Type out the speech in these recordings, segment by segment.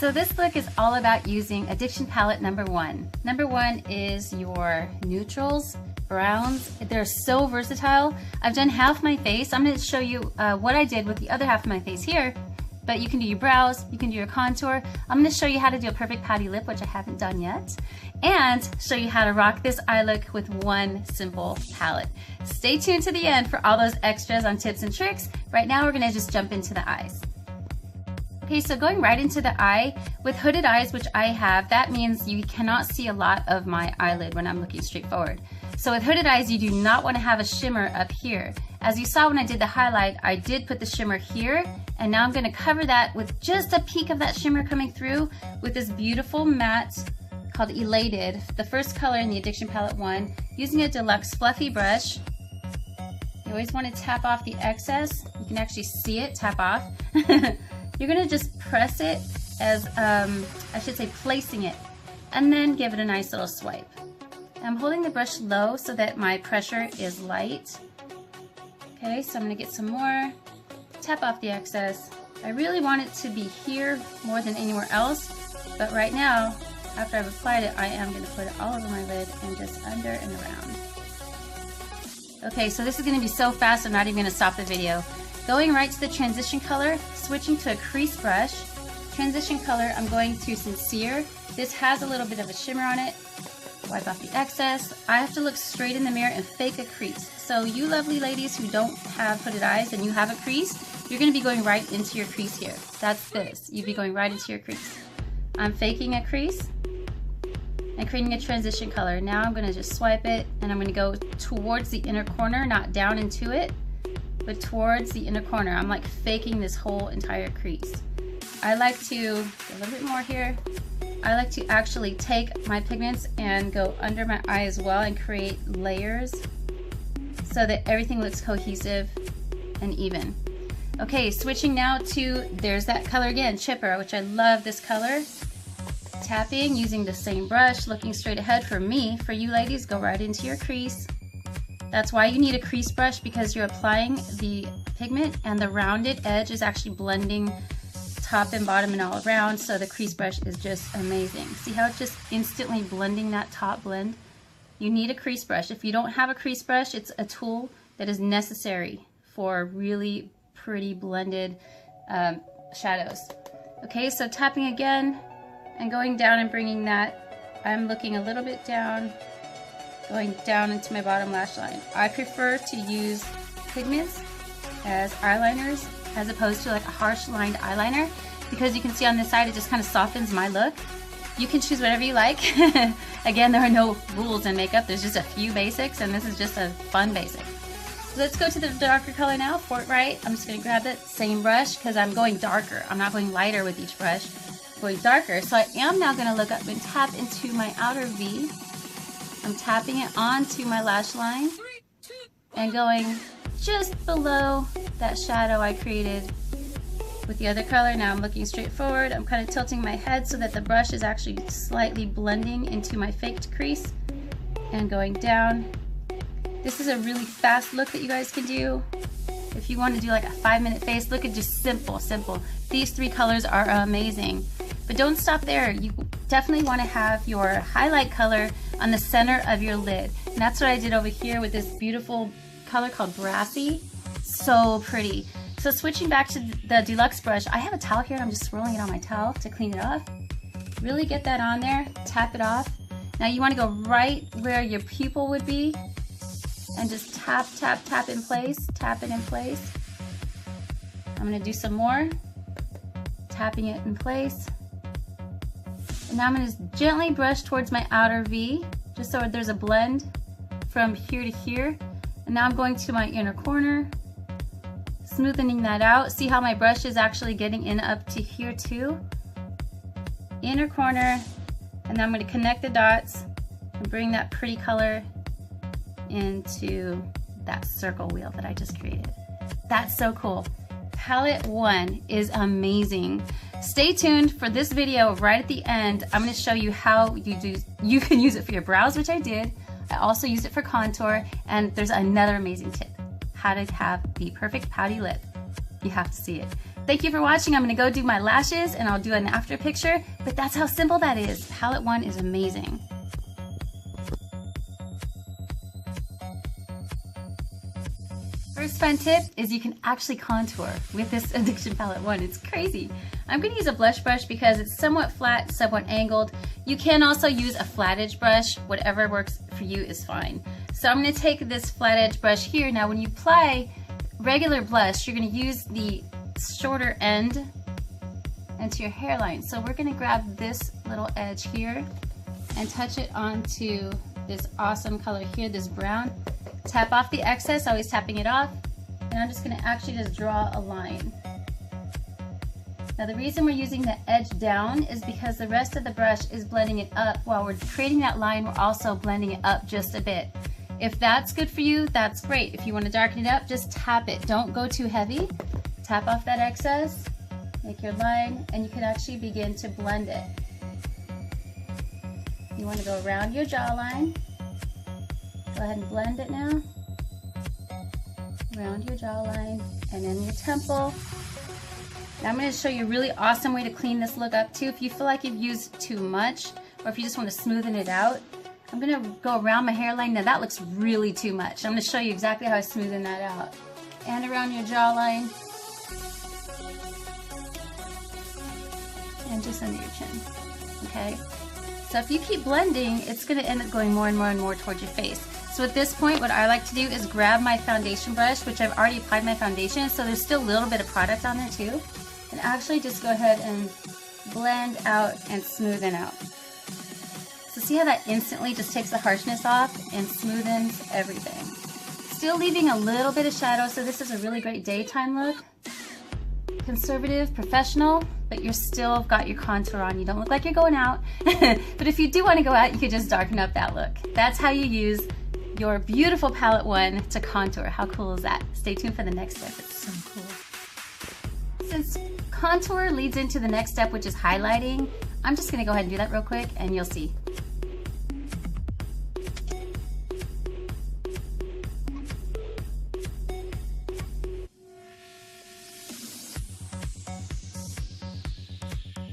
So this look is all about using Addiction Palette number 1. Number 1 is your neutrals, browns. They're so versatile. I've done half my face. I'm going to show you what I did with the other half of my face here, but you can do your brows, you can do your contour. I'm going to show you how to do a perfect pouty lip, which I haven't done yet, and show you how to rock this eye look with one simple palette. Stay tuned to the end for all those extras on tips and tricks. Right now we're going to just jump into the eyes. Okay, so going right into the eye, with hooded eyes, which I have, that means you cannot see a lot of my eyelid when I'm looking straight forward. So with hooded eyes, you do not want to have a shimmer up here. As you saw when I did the highlight, I did put the shimmer here, and now I'm going to cover that with just a peek of that shimmer coming through with this beautiful matte called Elated, the first color in the Addiction Palette 1, using a deluxe fluffy brush. You always want to tap off the excess. You can actually see it tap off. You're going to just press it as, I should say placing it, and then give it a nice little swipe. I'm holding the brush low so that my pressure is light. Okay, so I'm going to get some more, tap off the excess. I really want it to be here more than anywhere else, but right now, after I've applied it, I am going to put it all over my lid and just under and around. Okay, so this is going to be so fast, I'm not even going to stop the video. Going right to the transition color, switching to a crease brush. Transition color, I'm going to Sincere. This has a little bit of a shimmer on it. Wipe off the excess. I have to look straight in the mirror and fake a crease. So you lovely ladies who don't have hooded eyes and you have a crease, you're going to be going right into your crease here. That's this. You'd be going right into your crease. I'm faking a crease and creating a transition color. Now I'm going to just swipe it and I'm going to go towards the inner corner, not down into it, but towards the inner corner. I'm like faking this whole entire crease. I like to, a little bit more here, I like to actually take my pigments and go under my eye as well and create layers so that everything looks cohesive and even. Okay, switching now to, there's that color again, Chipper, which I love this color. Tapping, using the same brush, looking straight ahead for me. For you ladies, go right into your crease. That's why you need a crease brush, because you're applying the pigment and the rounded edge is actually blending top and bottom and all around, so the crease brush is just amazing. See how it's just instantly blending that top blend? You need a crease brush. If you don't have a crease brush, it's a tool that is necessary for really pretty blended shadows. Okay, so tapping again and going down and bringing that, I'm looking a little bit down, going down into my bottom lash line. I prefer to use pigments as eyeliners as opposed to like a harsh lined eyeliner, because you can see on this side it just kind of softens my look. You can choose whatever you like. Again, there are no rules in makeup, there's just a few basics, and this is just a fun basic. So let's go to the darker color now, Fortright. I'm just going to grab that same brush because I'm going darker. I'm not going lighter with each brush, I'm going darker. So I am now going to look up and tap into my outer V. I'm tapping it onto my lash line and going just below that shadow I created with the other color. Now I'm looking straight forward. I'm kind of tilting my head so that the brush is actually slightly blending into my faked crease and going down. This is a really fast look that you guys can do. If you want to do like a 5-minute face, look at just simple. These 3 colors are amazing. But don't stop there. You definitely want to have your highlight color on the center of your lid. And that's what I did over here with this beautiful color called Brassy. So pretty. So switching back to the deluxe brush, I have a towel here and I'm just swirling it on my towel to clean it off. Really get that on there, tap it off. Now you want to go right where your pupil would be and just tap, tap, tap in place, tap it in place. I'm going to do some more, tapping it in place. And now I'm going to gently brush towards my outer V, just so there's a blend from here to here. And now I'm going to my inner corner, smoothing that out. See how my brush is actually getting in up to here too? Inner corner, and then I'm going to connect the dots and bring that pretty color into that circle wheel that I just created. That's so cool. Palette 1 is amazing. Stay tuned for this video right at the end. I'm going to show you how you can use it for your brows, which I did. I also used it for contour, and there's another amazing tip. How to have the perfect pouty lip. You have to see it. Thank you for watching. I'm gonna go do my lashes and I'll do an after picture, but that's how simple that is. Palette 1 is amazing. First fun tip is you can actually contour with this Addiction Palette 1. It's crazy. I'm going to use a blush brush because it's somewhat flat, somewhat angled. You can also use a flat edge brush. Whatever works for you is fine. So I'm going to take this flat edge brush here. Now when you apply regular blush, you're going to use the shorter end into your hairline. So we're going to grab this little edge here and touch it onto this awesome color here, this brown. Tap off the excess, always tapping it off, and I'm just going to actually just draw a line. Now the reason we're using the edge down is because the rest of the brush is blending it up. While we're creating that line, we're also blending it up just a bit. If that's good for you, that's great. If you want to darken it up, just tap it. Don't go too heavy. Tap off that excess, make your line, and you can actually begin to blend it. You want to go around your jawline. Go ahead and blend it now. Around your jawline and then your temple. Now I'm going to show you a really awesome way to clean this look up too. If you feel like you've used too much or if you just want to smoothen it out, I'm going to go around my hairline. Now that looks really too much. I'm going to show you exactly how I smoothen that out. And around your jawline. And just under your chin. Okay? So if you keep blending, it's going to end up going more and more and more towards your face. So at this point, what I like to do is grab my foundation brush, which I've already applied my foundation, so there's still a little bit of product on there too, and actually just go ahead and blend out and smoothen out. So see how that instantly just takes the harshness off and smoothens everything. Still leaving a little bit of shadow, so this is a really great daytime look. Conservative, professional, but you're still got your contour on. You don't look like you're going out, but if you do want to go out, you can just darken up that look. That's how you use your beautiful Palette 1 to contour. How cool is that? Stay tuned for the next step. It's so cool. Since contour leads into the next step, which is highlighting, I'm just going to go ahead and do that real quick and you'll see.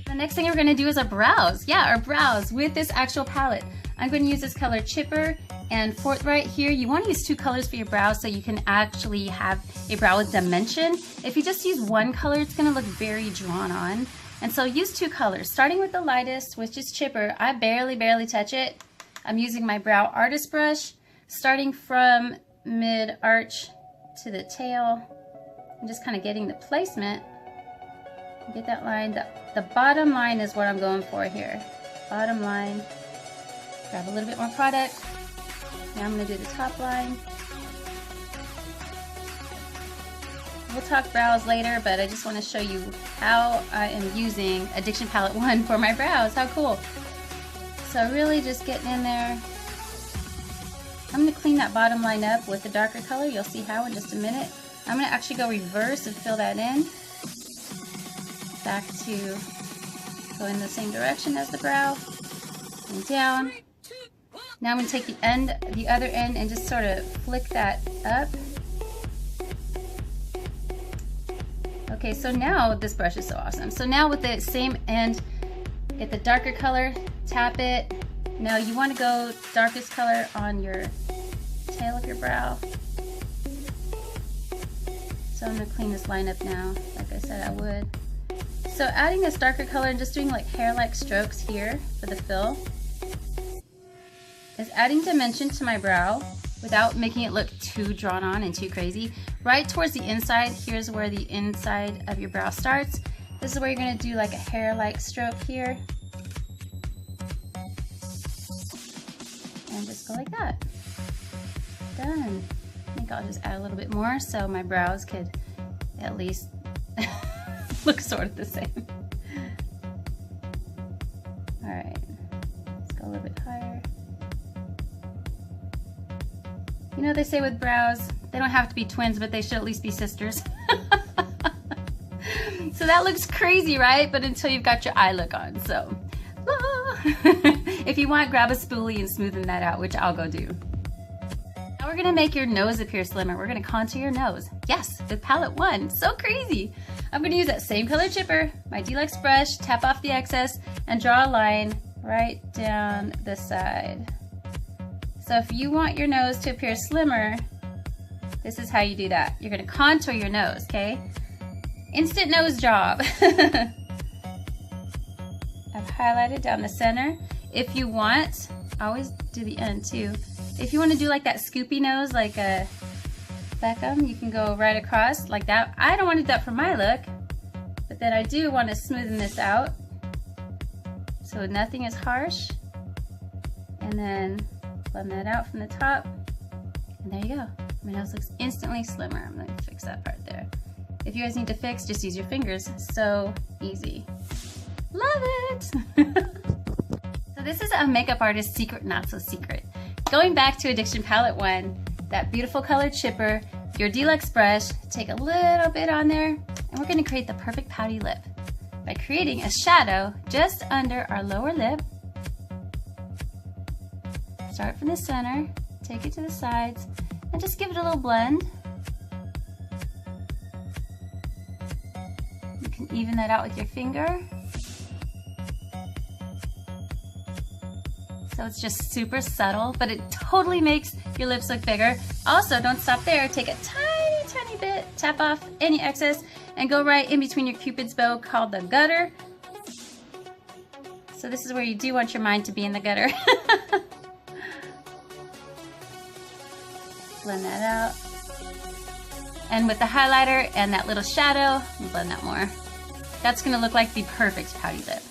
The next thing we're going to do is our brows. Yeah, our brows with this actual palette. I'm going to use this color Chipper and Forthright here. You want to use 2 colors for your brows so you can actually have a brow with dimension. If you just use one color, it's going to look very drawn on. And so use 2 colors. Starting with the lightest, which is Chipper. I barely touch it. I'm using my brow artist brush, starting from mid-arch to the tail. I'm just kind of getting the placement. Get that line. The bottom line is what I'm going for here. Bottom line. Grab a little bit more product. Now I'm going to do the top line. We'll talk brows later, but I just want to show you how I am using Addiction Palette 1 for my brows. How cool. So really just getting in there. I'm going to clean that bottom line up with the darker color. You'll see how in just a minute. I'm going to actually go reverse and fill that in. Back to go in the same direction as the brow. And down. Now I'm going to take the other end and just sort of flick that up. Okay, so now this brush is so awesome. So now with the same end, get the darker color, tap it. Now you want to go darkest color on your tail of your brow. So I'm going to clean this line up now, like I said I would. So adding this darker color and just doing like hair-like strokes here for the fill is adding dimension to my brow without making it look too drawn on and too crazy. Right towards the inside, here's where the inside of your brow starts. This is where you're going to do like a hair-like stroke here. And just go like that. Done. I think I'll just add a little bit more so my brows could at least look sort of the same. Alright, let's go a little bit higher. You know, they say with brows, they don't have to be twins, but they should at least be sisters. So that looks crazy, right? But until you've got your eye look on, so. If you want, grab a spoolie and smoothen that out, which I'll go do. Now we're gonna make your nose appear slimmer. We're gonna contour your nose. Yes, with palette 1. So crazy. I'm gonna use that same color chipper, my deluxe brush, tap off the excess, and draw a line right down the side. So if you want your nose to appear slimmer, this is how you do that. You're gonna contour your nose, okay? Instant nose job. I've highlighted down the center. If you want, I always do the end too. If you want to do like that scoopy nose, like a Beckham, you can go right across like that. I don't want to do that for my look, but then I do want to smoothen this out so nothing is harsh. And then blend that out from the top. And there you go. My nose looks instantly slimmer. I'm going to fix that part there. If you guys need to fix, just use your fingers. So easy. Love it! So this is a makeup artist's secret, not so secret. Going back to Addiction Palette 1, that beautiful colored chipper, your deluxe brush, take a little bit on there, and we're gonna create the perfect pouty lip by creating a shadow just under our lower lip. Start from the center, take it to the sides, and just give it a little blend. You can even that out with your finger. So it's just super subtle, but it totally makes your lips look bigger. Also, don't stop there. Take a tiny, tiny bit, tap off any excess, and go right in between your Cupid's bow called the gutter. So this is where you do want your mind to be in the gutter. Blend that out. And with the highlighter and that little shadow, blend that more. That's gonna look like the perfect pouty lip.